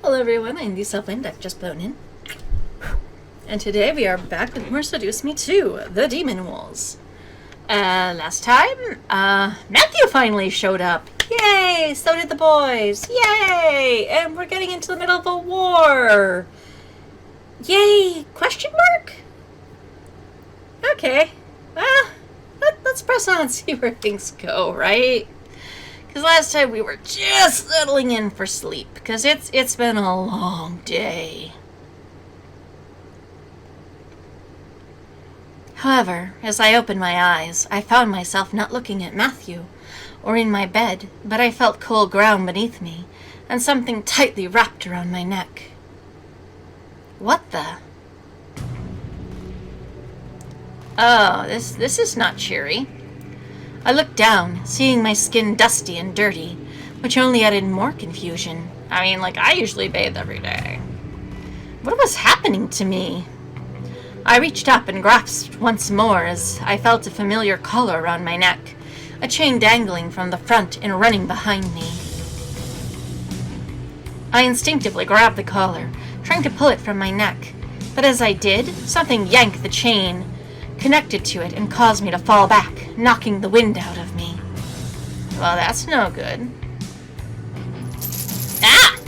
Hello everyone, I'm the Self-Wind, I've just blown in. And today we are back with more Seduce Me 2, The Demon Walls. Last time, Mathew finally showed up. Yay! So did the boys. Yay! And we're getting into the middle of a war. Yay! Question mark? Okay. Well, let's press on and see where things go, right? Because last time we were just settling in for sleep, because it's been a long day. However, as I opened my eyes, I found myself not looking at Mathew, or in my bed, but I felt cold ground beneath me, and something tightly wrapped around my neck. What the? Oh, this is not cheery. I looked down, seeing my skin dusty and dirty, which only added more confusion. I mean, I usually bathe every day. What was happening to me? I reached up and grasped once more as I felt a familiar collar around my neck, a chain dangling from the front and running behind me. I instinctively grabbed the collar, trying to pull it from my neck, but as I did, something yanked the chain connected to it and caused me to fall back, knocking the wind out of me. Well, that's no good. Ah!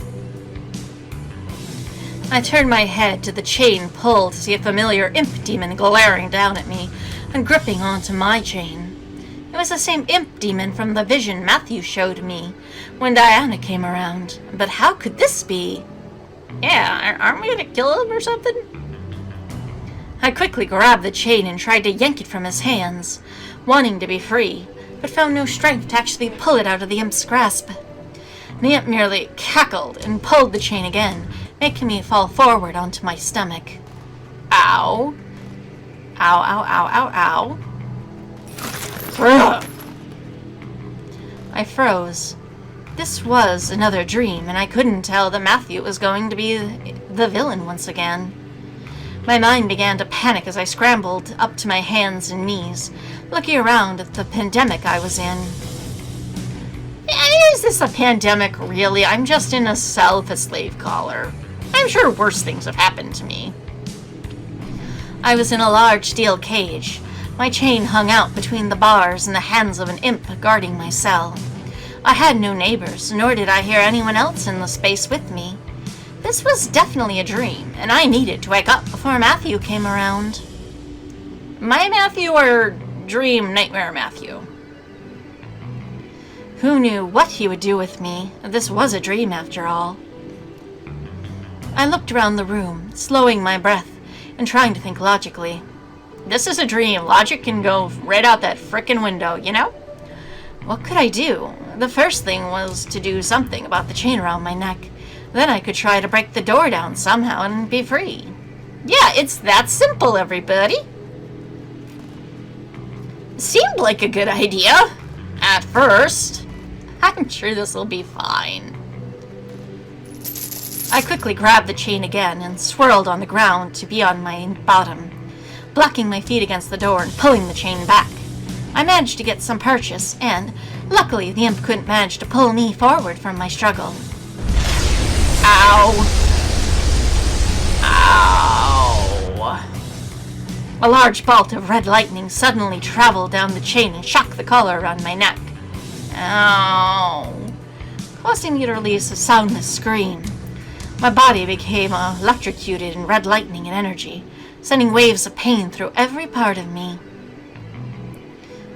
I turned my head to the chain pull to see a familiar imp demon glaring down at me and gripping onto my chain. It was the same imp demon from the vision Mathew showed me when Diana came around. But how could this be? Yeah, aren't we gonna kill him or something? I quickly grabbed the chain and tried to yank it from his hands, wanting to be free, but found no strength to actually pull it out of the imp's grasp. The imp merely cackled and pulled the chain again, making me fall forward onto my stomach. Ow. Ow, ow, ow, ow, ow. I froze. This was another dream, and I couldn't tell that Mathew was going to be the villain once again. My mind began to panic as I scrambled up to my hands and knees, looking around at the pandemic I was in. Is this a pandemic, really? I'm just in a cell with a slave collar. I'm sure worse things have happened to me. I was in a large steel cage. My chain hung out between the bars and the hands of an imp guarding my cell. I had no neighbors, nor did I hear anyone else in the space with me. This was definitely a dream, and I needed to wake up before Mathew came around. My Mathew or dream nightmare Mathew? Who knew what he would do with me? This was a dream after all. I looked around the room, slowing my breath and trying to think logically. This is a dream. Logic can go right out that frickin' window, you know? What could I do? The first thing was to do something about the chain around my neck. Then I could try to break the door down somehow and be free. Yeah, it's that simple, everybody. Seemed like a good idea. At first. I'm sure this will be fine. I quickly grabbed the chain again and swirled on the ground to be on my bottom, blocking my feet against the door and pulling the chain back. I managed to get some purchase, and luckily the imp couldn't manage to pull me forward from my struggle. Ow. Ow. A large bolt of red lightning suddenly traveled down the chain and shocked the collar around my neck. Ow. Causing me to release a soundless scream. My body became electrocuted in red lightning and energy, sending waves of pain through every part of me.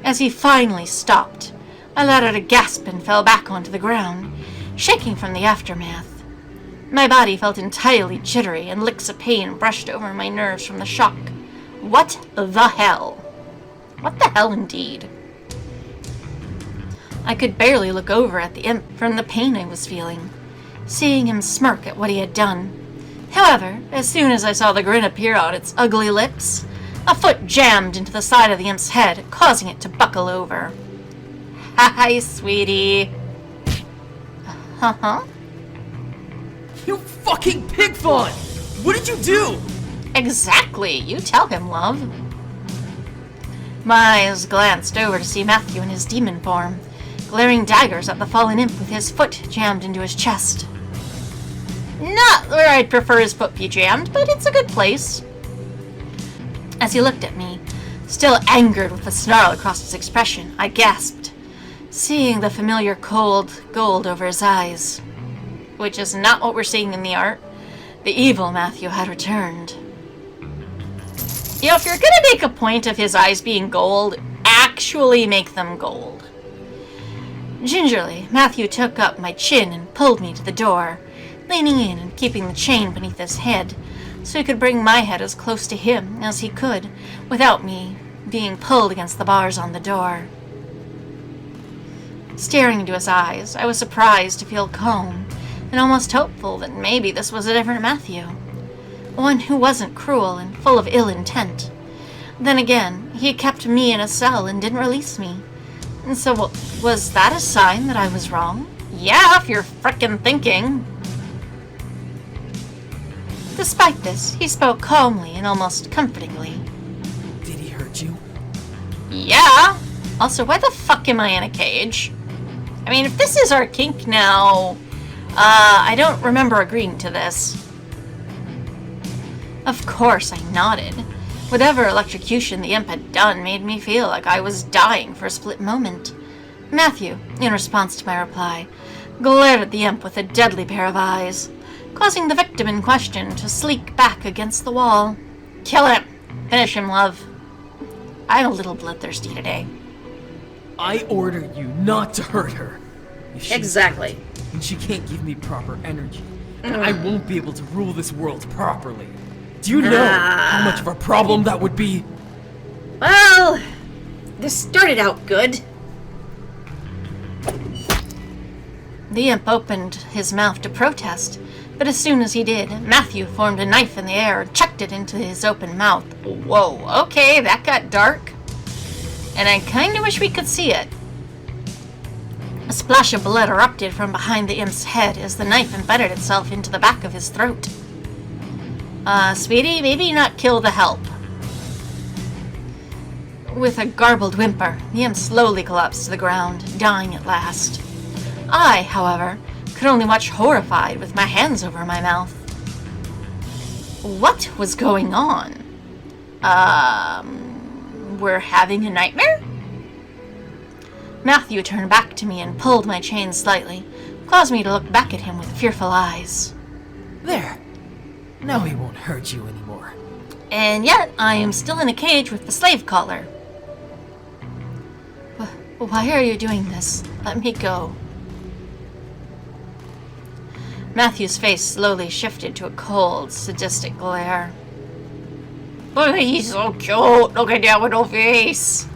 As he finally stopped, I let out a gasp and fell back onto the ground, shaking from the aftermath. My body felt entirely jittery, and licks of pain brushed over my nerves from the shock. What the hell? What the hell indeed? I could barely look over at the imp from the pain I was feeling, seeing him smirk at what he had done. However, as soon as I saw the grin appear on its ugly lips, a foot jammed into the side of the imp's head, causing it to buckle over. Hi, sweetie. Uh-huh. You fucking pig fawn! What did you do? Exactly. You tell him, love. My eyes glanced over to see Mathew in his demon form, glaring daggers at the fallen imp with his foot jammed into his chest. Not where I'd prefer his foot be jammed, but it's a good place. As he looked at me, still angered with the snarl across his expression, I gasped, seeing the familiar cold gold over his eyes, which is not what we're seeing in the art. The evil Mathew had returned. You know, if you're gonna make a point of his eyes being gold, actually make them gold. Gingerly, Mathew took up my chin and pulled me to the door, leaning in and keeping the chain beneath his head, so he could bring my head as close to him as he could, without me being pulled against the bars on the door. Staring into his eyes, I was surprised to feel calm, and almost hopeful that maybe this was a different Mathew. One who wasn't cruel and full of ill intent. Then again, he kept me in a cell and didn't release me. And so was that a sign that I was wrong? Yeah, if you're frickin' thinking. Despite this, he spoke calmly and almost comfortingly. Did he hurt you? Yeah. Also, why the fuck am I in a cage? I mean, if this is our kink now, I don't remember agreeing to this. Of course, I nodded. Whatever electrocution the imp had done made me feel like I was dying for a split moment. Mathew, in response to my reply, glared at the imp with a deadly pair of eyes, causing the victim in question to sleek back against the wall. Kill him! Finish him, love. I'm a little bloodthirsty today. I order you not to hurt her. If she's Exactly. hurt, and she can't give me proper energy, and I won't be able to rule this world properly. Do you know how much of a problem that would be? Well, this started out good. The imp opened his mouth to protest, but as soon as he did, Mathew formed a knife in the air and chucked it into his open mouth. Whoa, okay, that got dark. And I kinda wish we could see it. A splash of blood erupted from behind the imp's head as the knife embedded itself into the back of his throat. Sweetie, maybe not kill the help. With a garbled whimper, the imp slowly collapsed to the ground, dying at last. I, however, could only watch horrified with my hands over my mouth. What was going on? We're having a nightmare? Mathew turned back to me and pulled my chain slightly, causing me to look back at him with fearful eyes. There. Now he won't hurt you anymore. And yet, I am still in a cage with the slave collar. Why are you doing this? Let me go. Mathew's face slowly shifted to a cold, sadistic glare. But he's so cute. Look at that little face.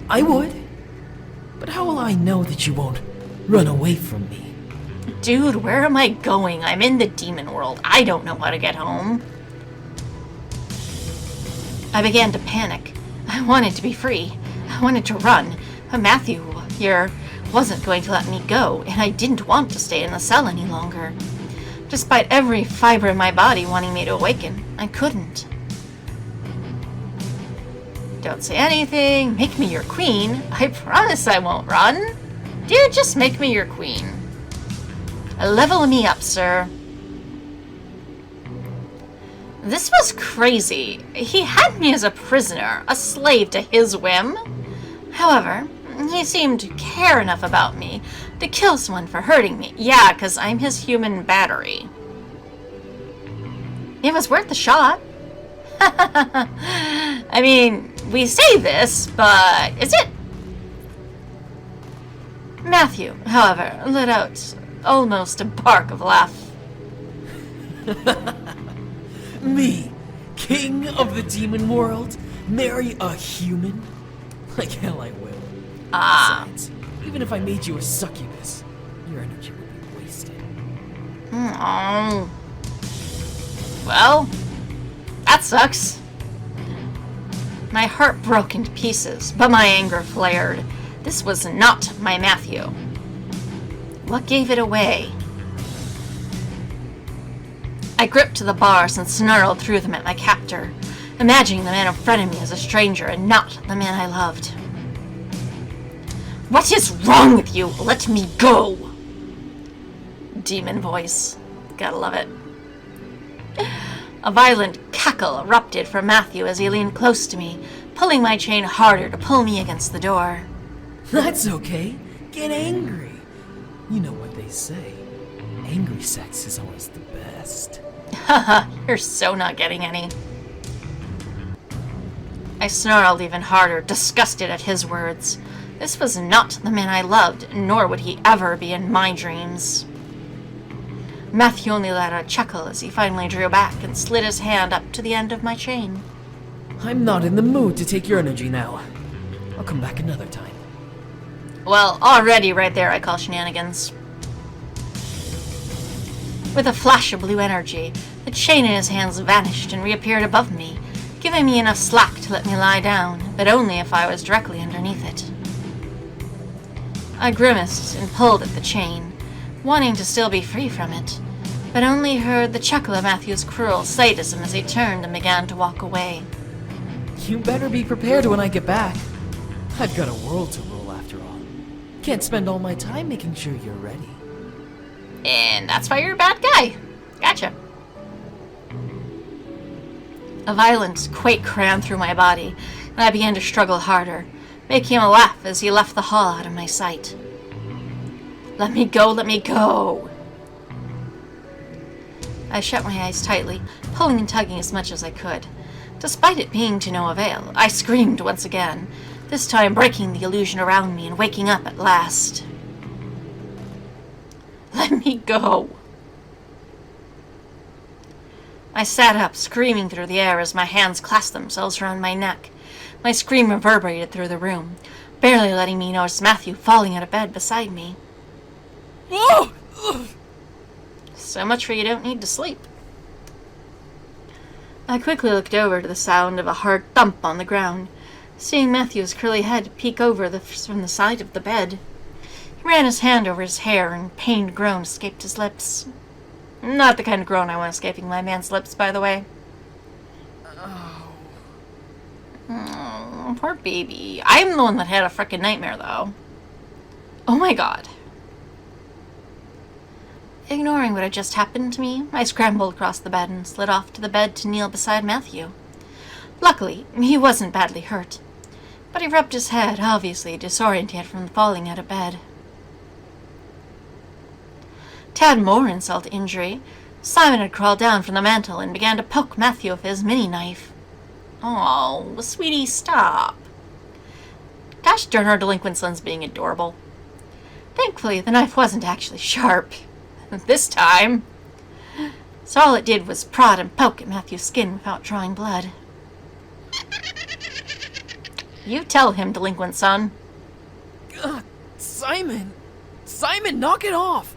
I would. But how will I know that you won't run away from me? Dude, where am I going? I'm in the demon world. I don't know how to get home. I began to panic. I wanted to be free. I wanted to run. But Mathew here wasn't going to let me go, and I didn't want to stay in the cell any longer. Despite every fiber in my body wanting me to awaken, I couldn't. Don't say anything. Make me your queen. I promise I won't run. Dude, just make me your queen. Level me up, sir. This was crazy. He had me as a prisoner, a slave to his whim. However, he seemed to care enough about me to kill someone for hurting me. Yeah, because I'm his human battery. It was worth the shot. I mean, we say this, but is it? Mathew, however, let out almost a bark of laugh. Me, king of the demon world, marry a human? Like hell I will. Besides, even if I made you a succubus, your energy would be wasted. Oh. Well, that sucks. My heart broke into pieces, but my anger flared. This was not my Mathew. What gave it away? I gripped to the bars and snarled through them at my captor, imagining the man in front of me as a stranger and not the man I loved. What is wrong with you? Let me go! Demon voice. Gotta love it. A violent cackle erupted from Mathew as he leaned close to me, pulling my chain harder to pull me against the door. That's okay. Get angry. You know what they say. Angry sex is always the best. Haha, you're so not getting any. I snarled even harder, disgusted at his words. This was not the man I loved, nor would he ever be in my dreams. Mathew only let out a chuckle as he finally drew back and slid his hand up to the end of my chain. I'm not in the mood to take your energy now. I'll come back another time. Well, already right there I call shenanigans. With a flash of blue energy, the chain in his hands vanished and reappeared above me, giving me enough slack to let me lie down, but only if I was directly underneath it. I grimaced and pulled at the chain, wanting to still be free from it, but only heard the chuckle of Mathew's cruel sadism as he turned and began to walk away. You better be prepared when I get back. I've got a world to rule after all. Can't spend all my time making sure you're ready. And that's why you're a bad guy. Gotcha. A violent quake ran through my body, and I began to struggle harder, making him laugh as he left the hall out of my sight. Let me go, let me go! I shut my eyes tightly, pulling and tugging as much as I could. Despite it being to no avail, I screamed once again, this time breaking the illusion around me and waking up at last. Let me go! I sat up, screaming through the air as my hands clasped themselves around my neck. My scream reverberated through the room, barely letting me notice Mathew falling out of bed beside me. Oh! So much for you don't need to sleep. I quickly looked over to the sound of a hard thump on the ground, seeing Mathew's curly head peek over from the side of the bed. He ran his hand over his hair, and a pained groan escaped his lips. Not the kind of groan I want escaping my man's lips, by the way. Oh, poor baby. I'm the one that had a frickin' nightmare, though. Oh my god. Ignoring what had just happened to me, I scrambled across the bed and slid off to the bed to kneel beside Mathew. Luckily, he wasn't badly hurt, but he rubbed his head, obviously disoriented from falling out of bed. To add more insult to injury, Simon had crawled down from the mantel and began to poke Mathew with his mini-knife. Oh, sweetie, stop. Gosh darn our delinquent son's being adorable. Thankfully, the knife wasn't actually sharp. This time. So all it did was prod and poke at Mathew's skin without drawing blood. You tell him, delinquent son. Simon! Simon, knock it off!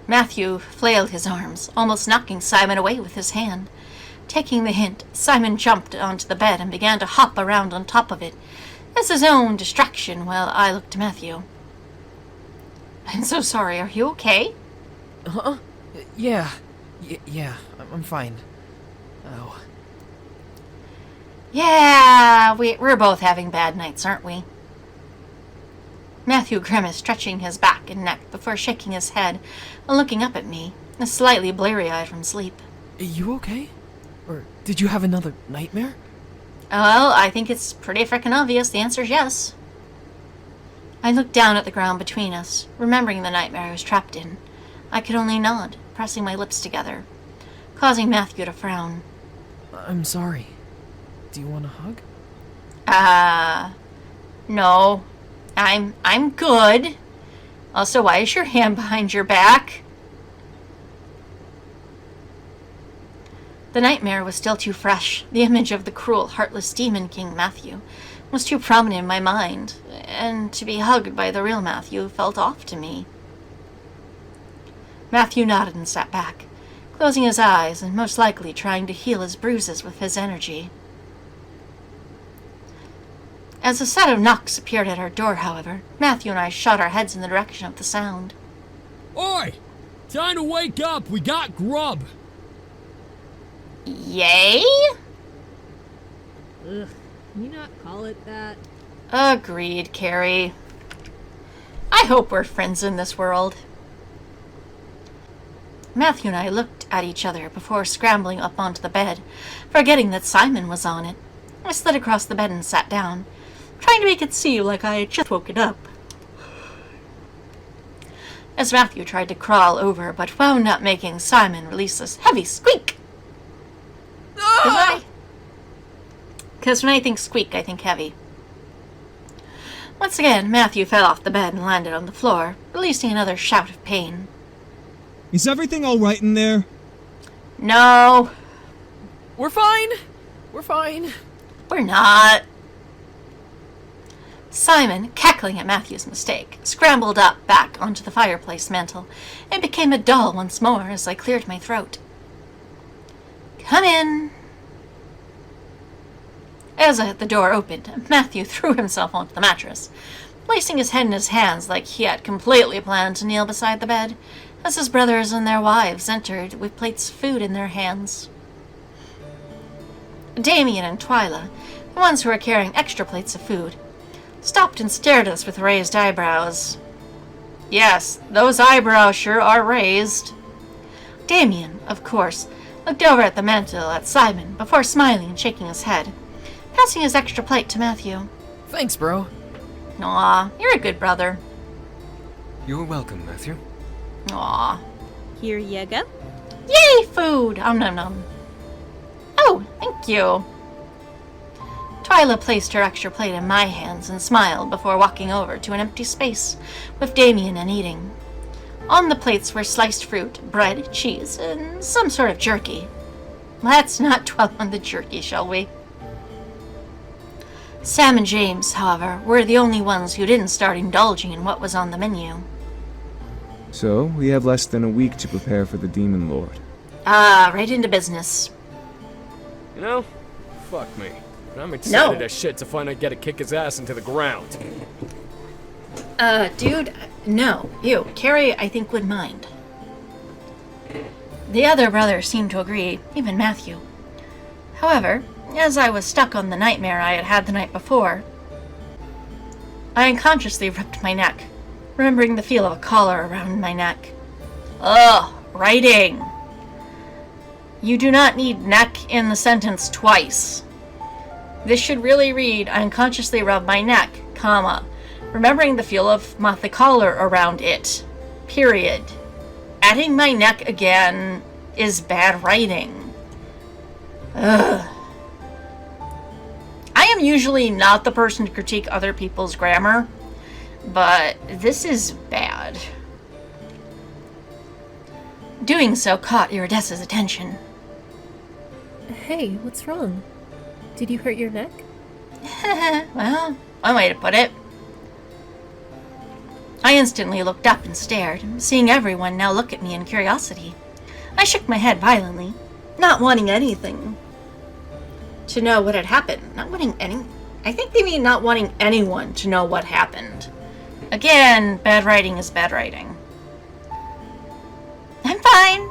Mathew flailed his arms, almost knocking Simon away with his hand. Taking the hint, Simon jumped onto the bed and began to hop around on top of it, as his own distraction while I looked to Mathew. I'm so sorry, are you okay? Huh? Yeah. Yeah, I'm fine. Oh. Yeah, we're both having bad nights, aren't we? Mathew grimaced, stretching his back and neck before shaking his head and looking up at me, slightly bleary-eyed from sleep. Are you okay? Or did you have another nightmare? Well, I think it's pretty frickin' obvious the answer's yes. I looked down at the ground between us, remembering the nightmare I was trapped in. I could only nod, pressing my lips together, causing Mathew to frown. I'm sorry. Do you want a hug? No. I'm good. Also, why is your hand behind your back? The nightmare was still too fresh. The image of the cruel, heartless demon king Mathew was too prominent in my mind, and to be hugged by the real Mathew felt off to me. Mathew nodded and sat back, closing his eyes and most likely trying to heal his bruises with his energy. As a set of knocks appeared at our door, however, Mathew and I shot our heads in the direction of the sound. Oi! Time to wake up, we got grub! Yay? Ugh, can you not call it that? Agreed, Carrie. I hope we're friends in this world. Matthew and I looked at each other before scrambling up onto the bed, forgetting that Simon was on it. I slid across the bed and sat down, trying to make it seem like I had just woken up. As Matthew tried to crawl over, but wound up making Simon release this heavy squeak. Because when I think squeak, I think heavy. Once again, Matthew fell off the bed and landed on the floor, releasing another shout of pain. Is everything all right in there? No. We're fine. We're fine. We're not. Simon, cackling at Matthew's mistake, scrambled up back onto the fireplace mantel and became a doll once more as I cleared my throat. Come in. As the door opened, Matthew threw himself onto the mattress, placing his head in his hands like he had completely planned to kneel beside the bed, as his brothers and their wives entered with plates of food in their hands. Damien and Twyla, the ones who were carrying extra plates of food, stopped and stared at us with raised eyebrows. Yes, those eyebrows sure are raised. Damien, of course, looked over at the mantel at Simon before smiling and shaking his head, passing his extra plate to Matthew. Thanks, bro. Aw, you're a good brother. You're welcome, Mathew. Aw. Here you go. Yay, food! Nom nom. Oh, thank you. Twyla placed her extra plate in my hands and smiled before walking over to an empty space with Damien and eating. On the plates were sliced fruit, bread, cheese, and some sort of jerky. Let's not dwell on the jerky, shall we? Sam and James, however, were the only ones who didn't start indulging in what was on the menu. So, we have less than a week to prepare for the Demon Lord. Right into business. You know, fuck me. But I'm excited as shit to finally get to kick his ass into the ground. Dude, no. You, Carrie, I think would mind. The other brothers seemed to agree, even Matthew. However, as I was stuck on the nightmare I had had the night before, I unconsciously rubbed my neck, remembering the feel of a collar around my neck. Ugh, writing. You do not need neck in the sentence twice. This should really read, I unconsciously rubbed my neck, comma, remembering the feel of the collar around it. Period. Adding my neck again is bad writing. Ugh. I am usually not the person to critique other people's grammar, but this is bad. Doing so caught Iridessa's attention. Hey, what's wrong? Did you hurt your neck? Well, one way to put it. I instantly looked up and stared, seeing everyone now look at me in curiosity. I shook my head violently, not wanting anything to know what had happened. I think they mean not wanting anyone to know what happened. Again, bad writing is bad writing. I'm fine.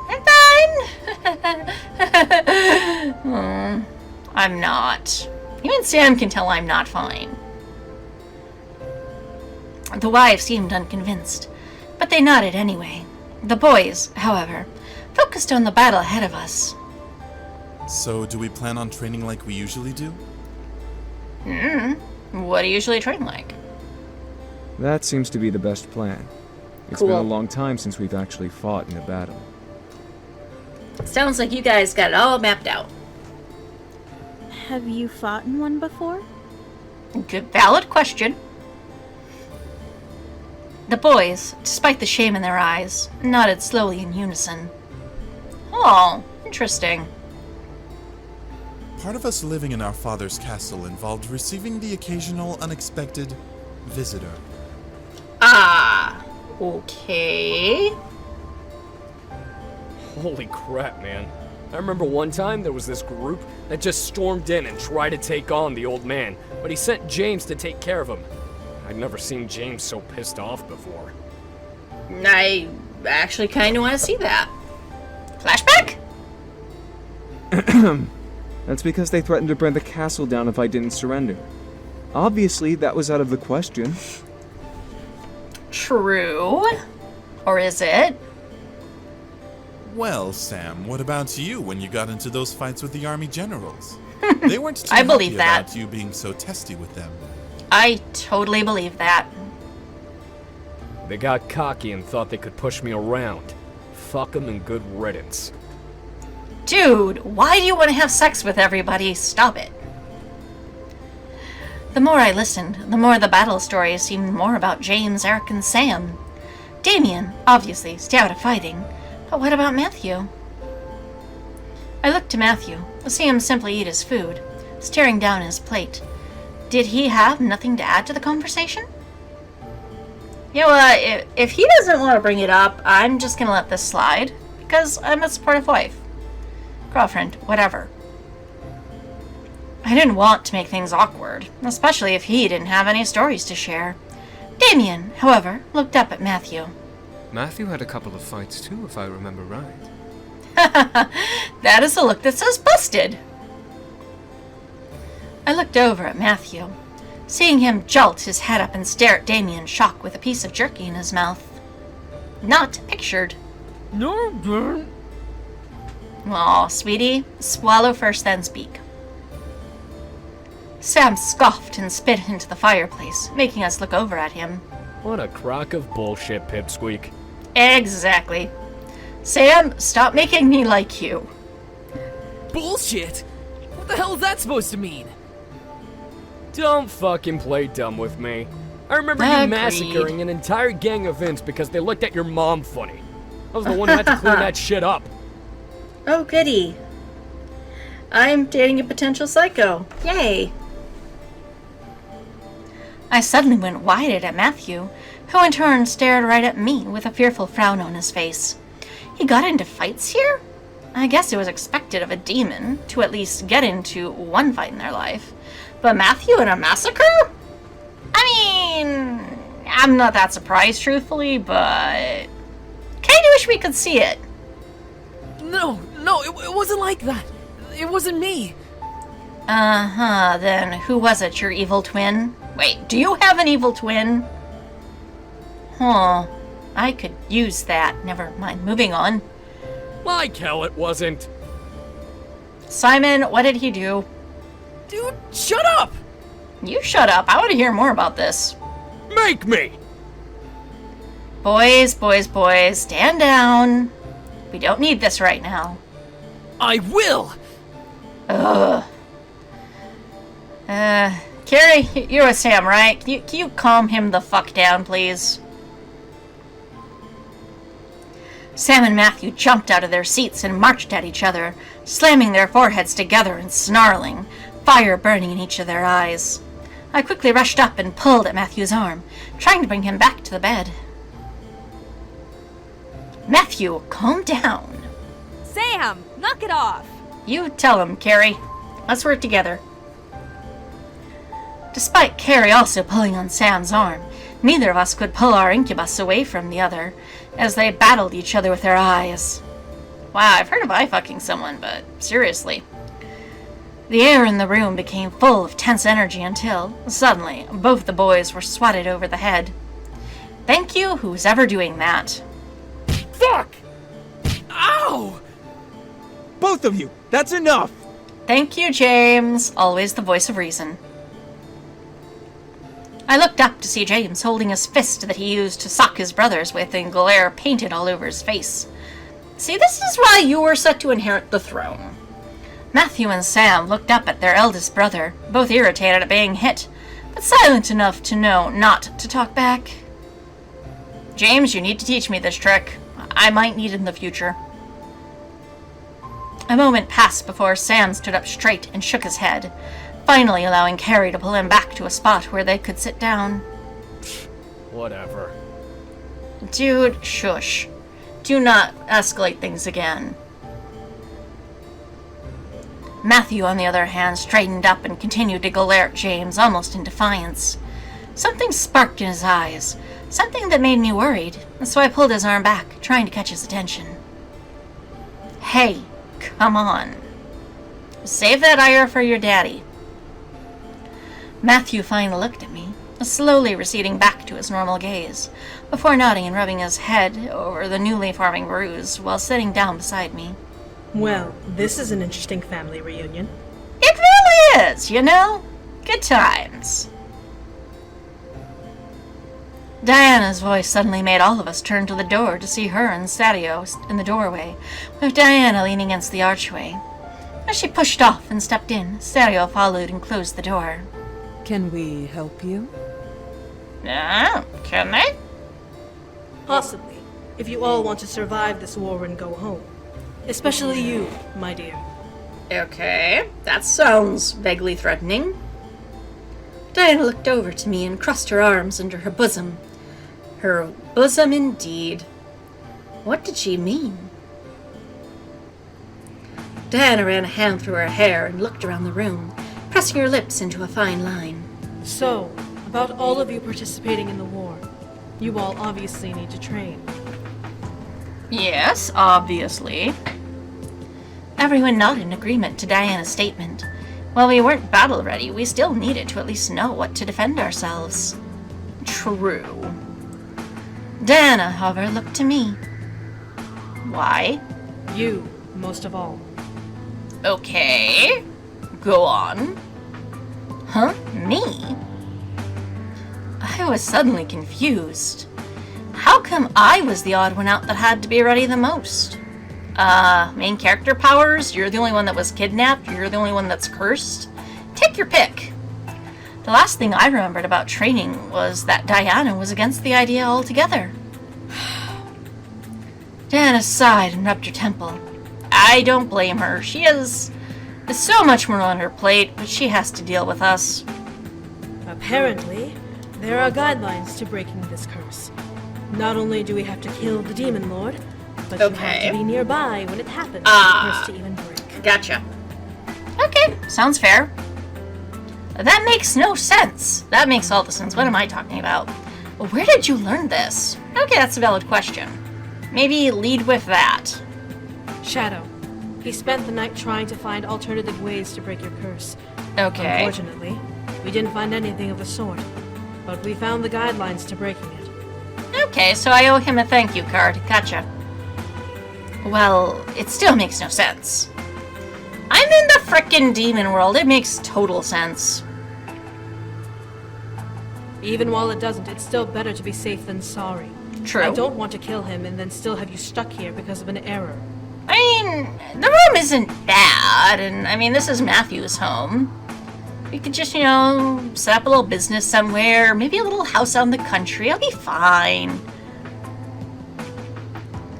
I'm not. Even Sam can tell I'm not fine. The wives seemed unconvinced, but they nodded anyway. The boys, however, focused on the battle ahead of us. So, do we plan on training like we usually do? What do you usually train like? That seems to be the best plan. It's been a long time since we've actually fought in a battle. Sounds like you guys got it all mapped out. Have you fought in one before? Good, valid question. The boys, despite the shame in their eyes, nodded slowly in unison. Oh, interesting. Part of us living in our father's castle involved receiving the occasional unexpected visitor. Ah, okay. Holy crap, man. I remember one time there was this group that just stormed in and tried to take on the old man, but he sent James to take care of him. I'd never seen James so pissed off before. I actually kind of want to see that. Flashback? That's because they threatened to burn the castle down if I didn't surrender. Obviously, that was out of the question. True. Or is it? Well, Sam, what about you when you got into those fights with the army generals? They weren't too I happy believe that. about you being so testy with them. I totally believe that. They got cocky and thought they could push me around. Fuck 'em and good riddance. Dude, why do you want to have sex with everybody? Stop it. The more I listened, the more the battle stories seemed more about James, Eric, and Sam. Damien, obviously, stay out of fighting. But what about Mathew? I looked to Mathew, to see him simply eat his food, staring down his plate. Did he have nothing to add to the conversation? You know what, if he doesn't want to bring it up, I'm just going to let this slide, because I'm a supportive wife. Girlfriend, whatever. I didn't want to make things awkward, especially if he didn't have any stories to share. Damien, however, looked up at Mathew. Mathew had a couple of fights too, if I remember right. That is the look that says busted. I looked over at Mathew, seeing him jolt his head up and stare at Damien in shock with a piece of jerky in his mouth. Not pictured. No, don't. Aw, sweetie, swallow first then speak. Sam scoffed and spit into the fireplace, making us look over at him. What a crock of bullshit, Pipsqueak. Exactly. Sam, stop making me like you. Bullshit? What the hell is that supposed to mean? Don't fucking play dumb with me. I remember Agreed. you massacring an entire gang of Vince because they looked at your mom funny. I was the one who had to clean that shit up. Oh, goody. I'm dating a potential psycho. Yay. I suddenly went wide-eyed at Mathew, who in turn stared right at me with a fearful frown on his face. He got into fights here? I guess it was expected of a demon to at least get into one fight in their life. But Mathew in a massacre? I mean, I'm not that surprised, truthfully, but kinda wish we could see it. No, it wasn't like that. It wasn't me. Uh-huh, then who was it, your evil twin? Wait, do you have an evil twin? Huh, I could use that. Never mind, moving on. Like hell it wasn't. Simon, what did he do? Dude, shut up! You shut up, I want to hear more about this. Make me! Boys, stand down. We don't need this right now. I will! Ugh. Carrie, you're with Sam, right? Can you calm him the fuck down, please? Sam and Mathew jumped out of their seats and marched at each other, slamming their foreheads together and snarling, fire burning in each of their eyes. I quickly rushed up and pulled at Mathew's arm, trying to bring him back to the bed. Mathew, calm down. Sam, knock it off. You tell him, Carrie. Let's work together. Despite Carrie also pulling on Sam's arm, neither of us could pull our incubus away from the other, as they battled each other with their eyes. Wow, I've heard of eye-fucking someone, but seriously. The air in the room became full of tense energy until, suddenly, both the boys were swatted over the head. Thank you, who's ever doing that. Fuck! Ow! Both of you! That's enough! Thank you, James. Always the voice of reason. I looked up to see James holding his fist that he used to sock his brothers with and glare painted all over his face. See, this is why you were set to inherit the throne. Mathew and Sam looked up at their eldest brother, both irritated at being hit, but silent enough to know not to talk back. James, you need to teach me this trick. I might need it in the future. A moment passed before Sam stood up straight and shook his head, finally allowing Carrie to pull him back to a spot where they could sit down. Whatever. Dude, shush. Do not escalate things again. Mathew, on the other hand, straightened up and continued to glare at James almost in defiance. Something sparked in his eyes, something that made me worried, so I pulled his arm back, trying to catch his attention. Hey, come on. Save that ire for your daddy. Mathew finally looked at me, slowly receding back to his normal gaze, before nodding and rubbing his head over the newly forming bruise while sitting down beside me. Well, this is an interesting family reunion. It really is, you know? Good times. Diana's voice suddenly made all of us turn to the door to see her and Sadio in the doorway, with Diana leaning against the archway. As she pushed off and stepped in, Sadio followed and closed the door. Can we help you? Can they? Possibly, if you all want to survive this war and go home. Especially you, my dear. Okay, that sounds vaguely threatening. Diana looked over to me and crossed her arms under her bosom. Her bosom indeed. What did she mean? Diana ran a hand through her hair and looked around the room, pressing her lips into a fine line. So, about all of you participating in the war, you all obviously need to train. Yes, obviously. Everyone nodded in agreement to Diana's statement. While we weren't battle-ready, we still needed to at least know what to defend ourselves. True. Diana, however, looked to me. Why? You, most of all. Okay. Go on. Huh? Me? I was suddenly confused. How come I was the odd one out that had to be ready the most? Main character powers? You're the only one that was kidnapped? You're the only one that's cursed? Take your pick. The last thing I remembered about training was that Diana was against the idea altogether. Diana sighed and rubbed her temple. I don't blame her. She has so much more on her plate, but she has to deal with us. Apparently, there are guidelines to breaking this curse. Not only do we have to kill the Demon Lord, but you have to be nearby when it happens for the curse to even break. Gotcha. Okay, sounds fair. That makes no sense. That makes all the sense. What am I talking about? Well, where did you learn this? Okay, that's a valid question. Maybe lead with that. Shadow. He spent the night trying to find alternative ways to break your curse. Okay. Unfortunately, we didn't find anything of the sort, but we found the guidelines to breaking it. Okay, so I owe him a thank you card. Gotcha. Well, it still makes no sense. I'm in the frickin' demon world. It makes total sense. Even while it doesn't, it's still better to be safe than sorry. True. I don't want to kill him and then still have you stuck here because of an error. I mean, the room isn't bad, and I mean, this is Mathew's home. We could just, set up a little business somewhere, maybe a little house out in the country. I'll be fine.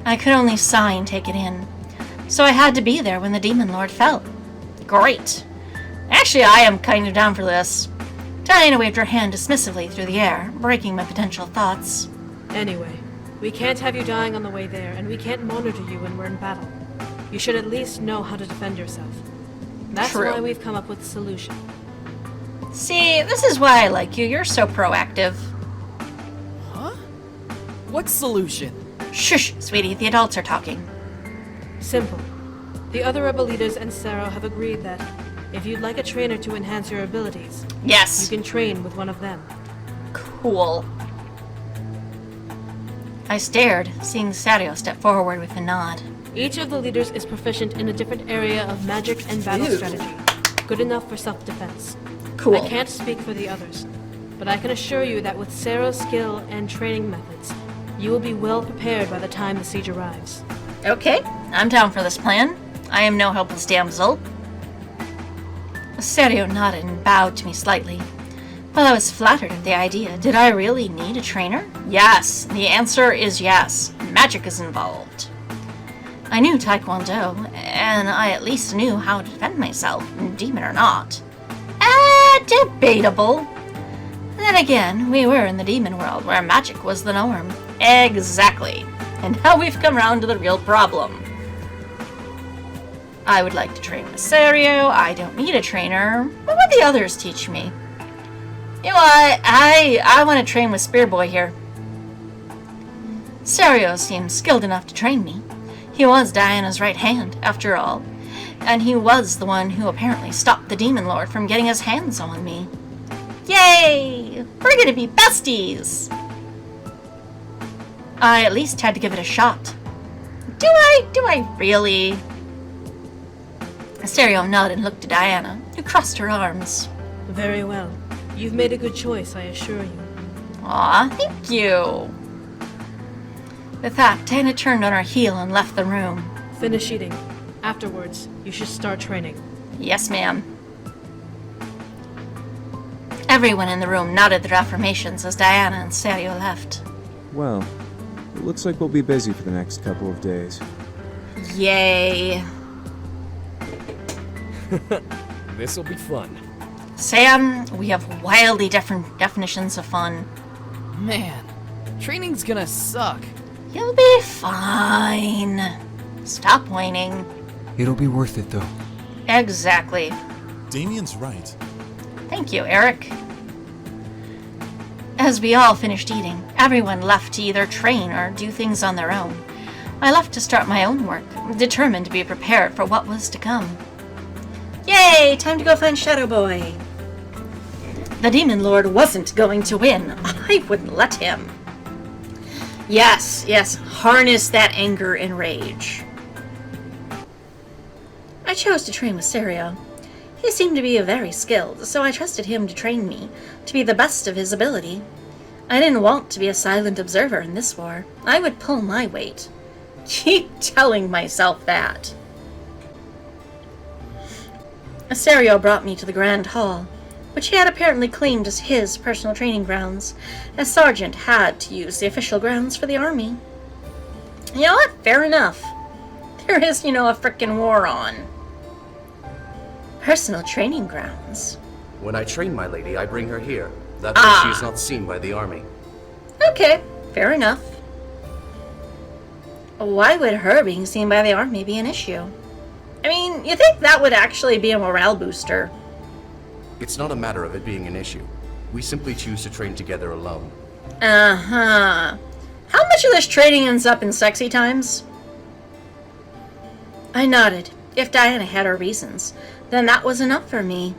I could only sigh and take it in. So I had to be there when the Demon Lord fell. Great. Actually, I am kind of down for this. Diana waved her hand dismissively through the air, breaking my potential thoughts. Anyway, we can't have you dying on the way there, and we can't monitor you when we're in battle. You should at least know how to defend yourself. That's True. why we've come up with a solution. See, this is why I like you. You're so proactive. Huh? What solution? Shush, sweetie. The adults are talking. Simple. The other rebel leaders and Sarah have agreed that if you'd like a trainer to enhance your abilities, yes, you can train with one of them. Cool. I stared, seeing Sadio step forward with a nod. Each of the leaders is proficient in a different area of magic and battle strategy. Good enough for self-defense. Cool. I can't speak for the others, but I can assure you that with Sarah's skill and training methods, you will be well prepared by the time the siege arrives. Okay, I'm down for this plan. I am no helpless damsel. Sadio nodded and bowed to me slightly. While I was flattered at the idea, did I really need a trainer? Yes, the answer is yes. Magic is involved. I knew Taekwondo, and I at least knew how to defend myself, demon or not. Debatable. Then again, we were in the demon world where magic was the norm. Exactly. And now we've come round to the real problem. I would like to train with Serio. I don't need a trainer. What would the others teach me? You know what? I want to train with Spear Boy here. Serio seemed skilled enough to train me. He was Diana's right hand, after all. And he was the one who apparently stopped the Demon Lord from getting his hands on me. Yay! We're gonna be besties! I at least had to give it a shot. Do I really? Asterio nodded and looked at Diana, who crossed her arms. Very well. You've made a good choice, I assure you. Aw, thank you. With that, Diana turned on her heel and left the room. Finish eating. Afterwards, you should start training. Yes, ma'am. Everyone in the room nodded their affirmations as Diana and Asterio left. Well, it looks like we'll be busy for the next couple of days. Yay. This'll be fun. Sam, we have wildly different definitions of fun. Man, training's gonna suck. You'll be fine. Stop whining. It'll be worth it, though. Exactly. Damien's right. Thank you, Eric. As we all finished eating, everyone left to either train or do things on their own. I left to start my own work, determined to be prepared for what was to come. Yay! Time to go find Shadow Boy. The Demon Lord wasn't going to win. I wouldn't let him. Yes, harness that anger and rage. I chose to train with Serio. He seemed to be very skilled, so I trusted him to train me to be the best of his ability. I didn't want to be a silent observer in this war. I would pull my weight. Keep telling myself that. Asterio brought me to the Grand Hall, which he had apparently claimed as his personal training grounds, as Sergeant had to use the official grounds for the army. You know what? Fair enough. There is, a frickin' war on. Personal training grounds. When I train my lady, I bring her here. That way she is not seen by the army. Okay, fair enough. Why would her being seen by the army be an issue? I mean, you think that would actually be a morale booster. It's not a matter of it being an issue. We simply choose to train together alone. Uh-huh. How much of this training ends up in sexy times? I nodded. If Diana had her reasons, then that was enough for me.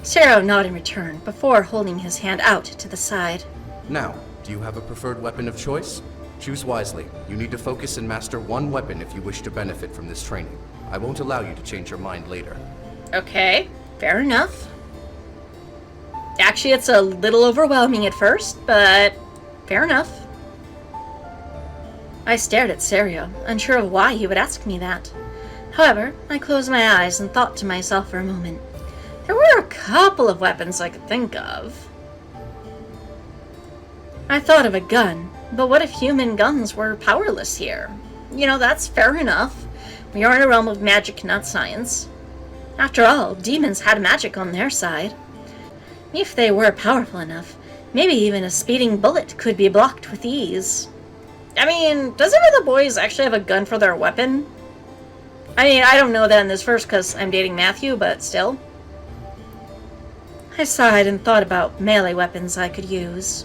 Serio nodded in return, before holding his hand out to the side. Now, do you have a preferred weapon of choice? Choose wisely. You need to focus and master one weapon if you wish to benefit from this training. I won't allow you to change your mind later. Okay, fair enough. Actually, it's a little overwhelming at first, but fair enough. I stared at Serio, unsure of why he would ask me that. However, I closed my eyes and thought to myself for a moment. There were a couple of weapons I could think of. I thought of a gun, but what if human guns were powerless here? That's fair enough. We are in a realm of magic, not science. After all, demons had magic on their side. If they were powerful enough, maybe even a speeding bullet could be blocked with ease. I mean, does any of the boys actually have a gun for their weapon? I mean, I don't know that in this verse because I'm dating Mathew, but still. I sighed and thought about melee weapons I could use.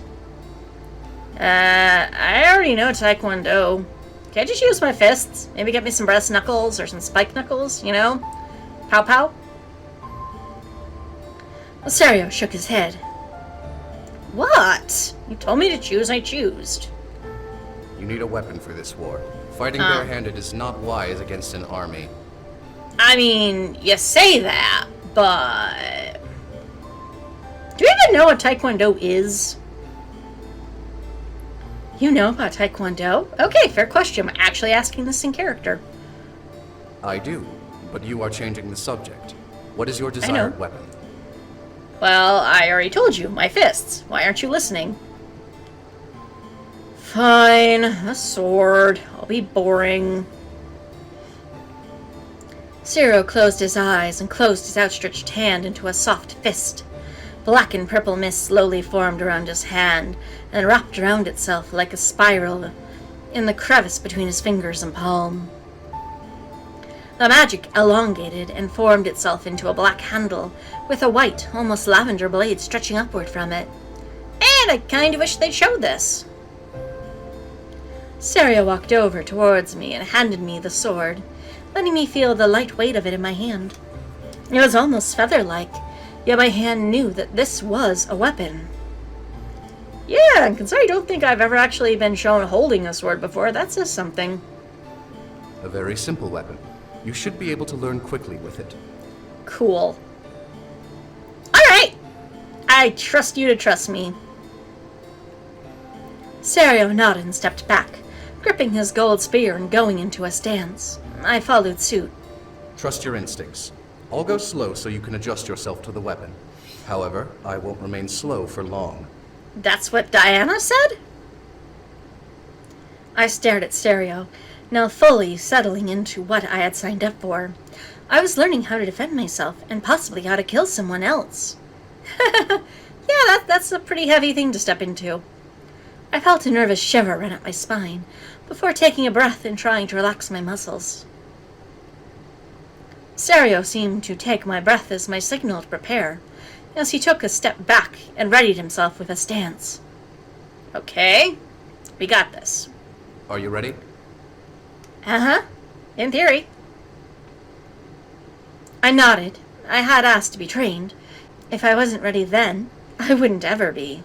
I already know Taekwondo. Can I just use my fists? Maybe get me some brass knuckles or some spike knuckles, Pow pow? Serio shook his head. What? You told me to choose, I choose. You need a weapon for this war. Fighting barehanded is not wise against an army. I mean, you say that, but... Do you even know what Taekwondo is? You know about Taekwondo? Okay, fair question. I'm actually asking this in character. I do, but you are changing the subject. What is your desired weapon? Well, I already told you, my fists. Why aren't you listening? Fine, a sword. I'll be boring. Serio closed his eyes and closed his outstretched hand into a soft fist. Black and purple mist slowly formed around his hand and wrapped around itself like a spiral in the crevice between his fingers and palm. The magic elongated and formed itself into a black handle with a white, almost lavender blade stretching upward from it. And I kind of wish they'd show this. Serio walked over towards me and handed me the sword, letting me feel the light weight of it in my hand. It was almost feather-like, yet my hand knew that this was a weapon. Yeah, and considering I don't think I've ever actually been shown holding a sword before, that says something. A very simple weapon. You should be able to learn quickly with it. Cool. Alright! I trust you to trust me. Serio nodded and stepped back, gripping his gold spear and going into a stance. I followed suit. Trust your instincts. I'll go slow so you can adjust yourself to the weapon. However, I won't remain slow for long. That's what Diana said? I stared at Serio, now fully settling into what I had signed up for. I was learning how to defend myself, and possibly how to kill someone else. Yeah, that's a pretty heavy thing to step into. I felt a nervous shiver run up my spine, before taking a breath and trying to relax my muscles. Serio seemed to take my breath as my signal to prepare, as he took a step back and readied himself with a stance. Okay, we got this. Are you ready? Uh-huh, in theory. I nodded. I had asked to be trained. If I wasn't ready then, I wouldn't ever be.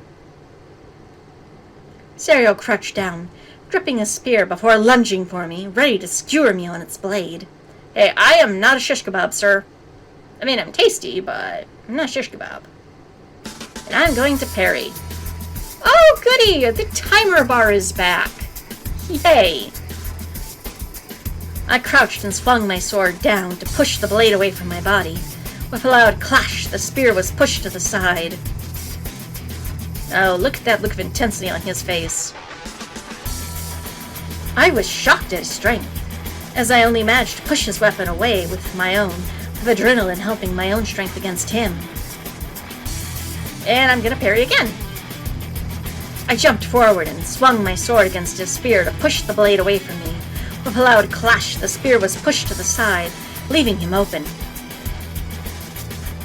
Serio crouched down, gripping a spear before lunging for me, ready to skewer me on its blade. Hey, I am not a shish kebab, sir. I mean, I'm tasty, but I'm not a shish kebab. And I'm going to parry. Oh, goody! The timer bar is back. Yay! I crouched and swung my sword down to push the blade away from my body. With a loud clash, the spear was pushed to the side. Oh, look at that look of intensity on his face. I was shocked at his strength, as I only managed to push his weapon away with my own, with adrenaline helping my own strength against him. And I'm gonna parry again. I jumped forward and swung my sword against his spear to push the blade away from me. With a loud clash, the spear was pushed to the side, leaving him open.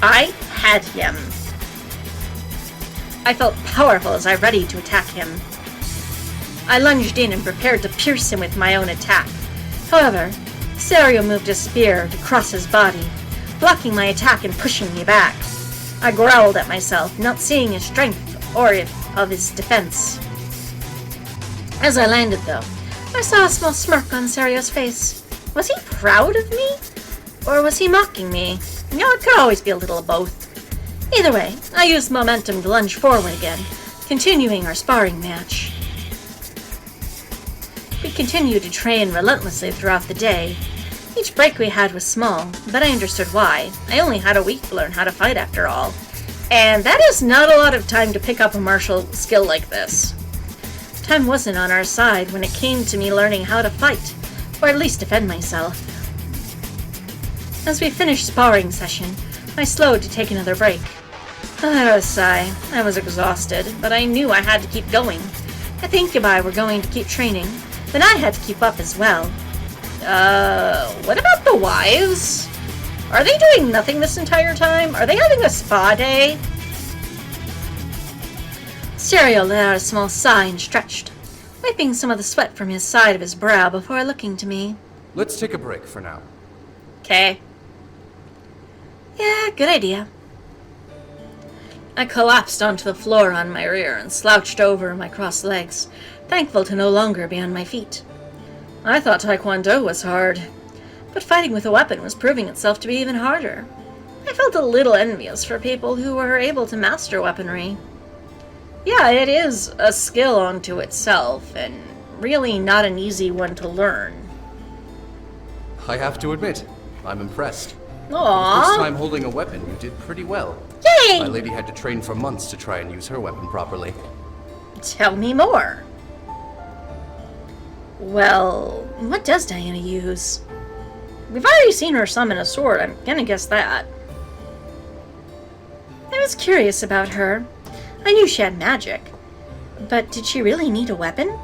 I had him. I felt powerful as I readied to attack him. I lunged in and prepared to pierce him with my own attack. However, Serio moved his spear to cross his body, blocking my attack and pushing me back. I growled at myself, not seeing his strength or of his defense. As I landed, though, I saw a small smirk on Serio's face. Was he proud of me? Or was he mocking me? You know, it could always be a little of both. Either way, I used momentum to lunge forward again, continuing our sparring match. We continued to train relentlessly throughout the day. Each break we had was small, but I understood why. I only had a week to learn how to fight after all. And that is not a lot of time to pick up a martial skill like this. Time wasn't on our side when it came to me learning how to fight, or at least defend myself. As we finished sparring session, I slowed to take another break. I let out a sigh. I was exhausted, but I knew I had to keep going. I think if I were going to keep training, then I had to keep up as well. What about the wives? Are they doing nothing this entire time? Are they having a spa day? Serio let out a small sigh and stretched, wiping some of the sweat from his side of his brow before looking to me. Let's take a break for now. Okay. Yeah, good idea. I collapsed onto the floor on my rear and slouched over my crossed legs, thankful to no longer be on my feet. I thought Taekwondo was hard, but fighting with a weapon was proving itself to be even harder. I felt a little envious for people who were able to master weaponry. Yeah, it is a skill unto itself, and really not an easy one to learn. I have to admit, I'm impressed. Aww. For the first time holding a weapon, you did pretty well. Yay! My lady had to train for months to try and use her weapon properly. Tell me more. Well, what does Diana use? We've already seen her summon a sword, I'm gonna guess that. I was curious about her. I knew she had magic. But did she really need a weapon?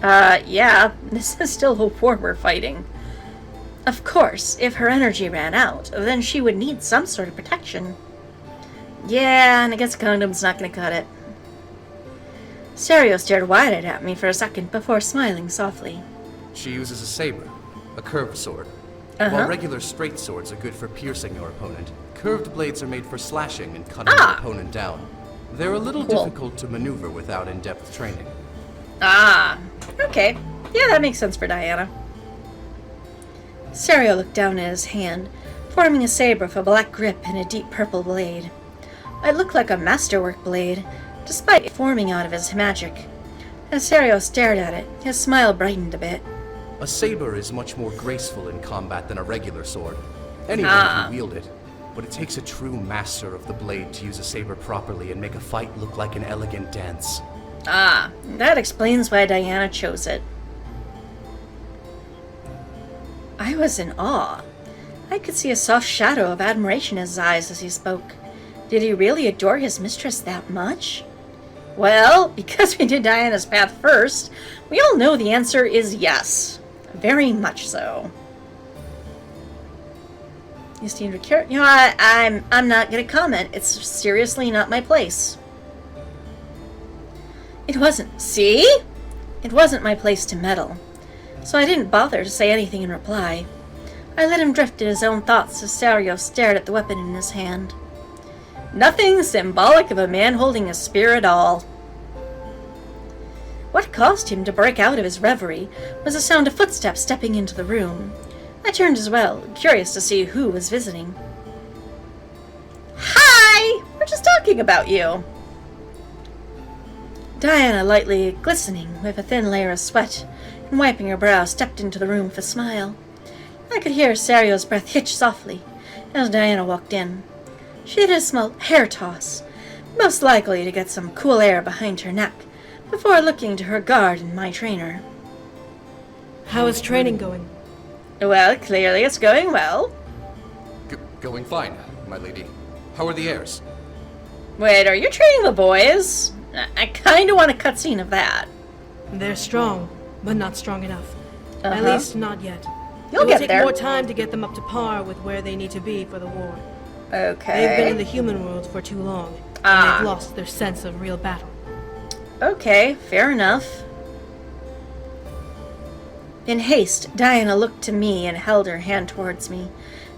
Yeah, this is still a war we're fighting. Of course, if her energy ran out, then she would need some sort of protection. Yeah, and I guess a condom's not gonna cut it. Serio stared wide-eyed at me for a second before smiling softly. She uses a saber, a curved sword. While regular straight swords are good for piercing your opponent, curved blades are made for slashing and cutting your opponent down. They're a little difficult to maneuver without in-depth training. Okay. Yeah, that makes sense for Diana. Serio looked down at his hand, forming a saber with a black grip and a deep purple blade. It looked like a masterwork blade, despite it forming out of his magic. As Serio stared at it, his smile brightened a bit. A saber is much more graceful in combat than a regular sword. Anyone can wield it, but it takes a true master of the blade to use a saber properly and make a fight look like an elegant dance. That explains why Diana chose it. I was in awe. I could see a soft shadow of admiration in his eyes as he spoke. Did he really adore his mistress that much? Well, because we did Diana's path first, we all know the answer is yes. Very much so. You seem to care. You know, I'm not gonna comment. It's seriously not my place. It wasn't. See? It wasn't my place to meddle. So I didn't bother to say anything in reply. I let him drift in his own thoughts as Serio stared at the weapon in his hand. Nothing symbolic of a man holding a spear at all. What caused him to break out of his reverie was the sound of footsteps stepping into the room. I turned as well, curious to see who was visiting. Hi! We're just talking about you. Diana, lightly glistening with a thin layer of sweat and wiping her brow, stepped into the room with a smile. I could hear Serio's breath hitch softly as Diana walked in. She did a small hair toss, most likely to get some cool air behind her neck, before looking to her guard and my trainer. How is training going? Well, clearly it's going well. Going fine, my lady. How are the airs? Wait, are you training the boys? I kinda want a cutscene of that. They're strong, but not strong enough. At least not yet. You'll it will get take there. more time to get them up to par with where they need to be for the war. Okay. They've been in the human world for too long, and they've lost their sense of real battle. Okay, fair enough. In haste, Diana looked to me and held her hand towards me,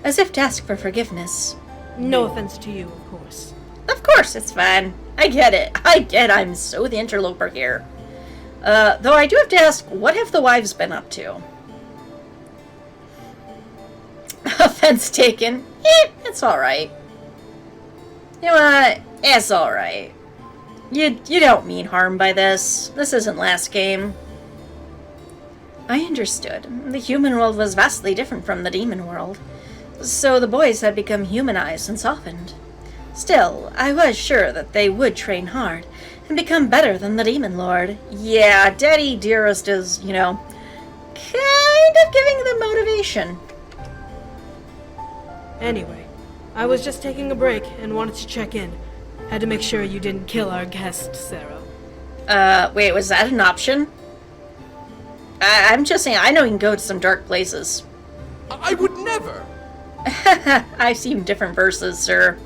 as if to ask for forgiveness. No offense to you, of course. Of course, it's fine. I get it. I'm so the interloper here. Though I do have to ask, what have the wives been up to? Offense taken. It's alright. You know what? It's alright. You don't mean harm by this. This isn't last game. I understood. The human world was vastly different from the demon world. So the boys had become humanized and softened. Still, I was sure that they would train hard and become better than the demon lord. Yeah, Daddy Dearest is, kind of giving them motivation. Anyway, I was just taking a break and wanted to check in. Had to make sure you didn't kill our guest, Sarah. Wait, was that an option? I'm just saying, I know you can go to some dark places. I would never! I've seen different verses, sir.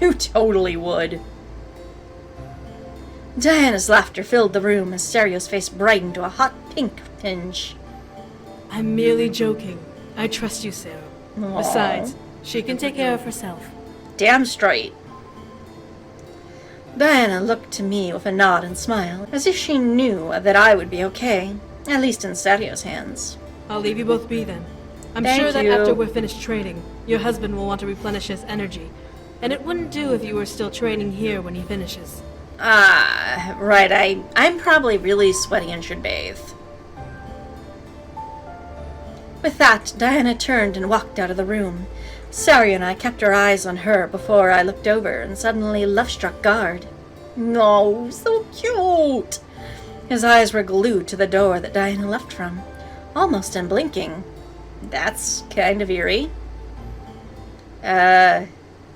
You totally would. Diana's laughter filled the room as Serio's face brightened to a hot pink tinge. I'm merely joking. I trust you, Sarah. Aww. Besides, she can take care of herself. Damn straight. Diana looked to me with a nod and smile, as if she knew that I would be okay, at least in Serio's hands. I'll leave you both be then. I'm Thank sure that you. after we're finished training, your husband will want to replenish his energy, and it wouldn't do if you were still training here when he finishes. Right, I'm probably really sweaty and should bathe. With that, Diana turned and walked out of the room. Sari and I kept our eyes on her before I looked over and suddenly love-struck guard. No, so cute! His eyes were glued to the door that Diana left from, almost unblinking. That's kind of eerie.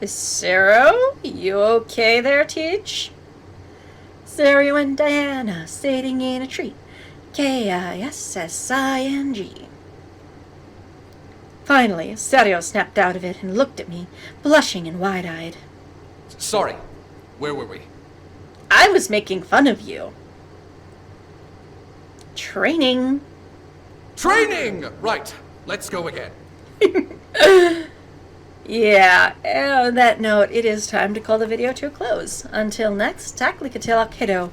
Sarah? You okay there, Teach? Sarah and Diana sitting in a tree. Kissing. Finally, Serio snapped out of it and looked at me, blushing and wide-eyed. Sorry. Where were we? I was making fun of you. Training. Training! Right. Let's go again. Yeah, and on that note, it is time to call the video to a close. Until next, Tackly Kiddo.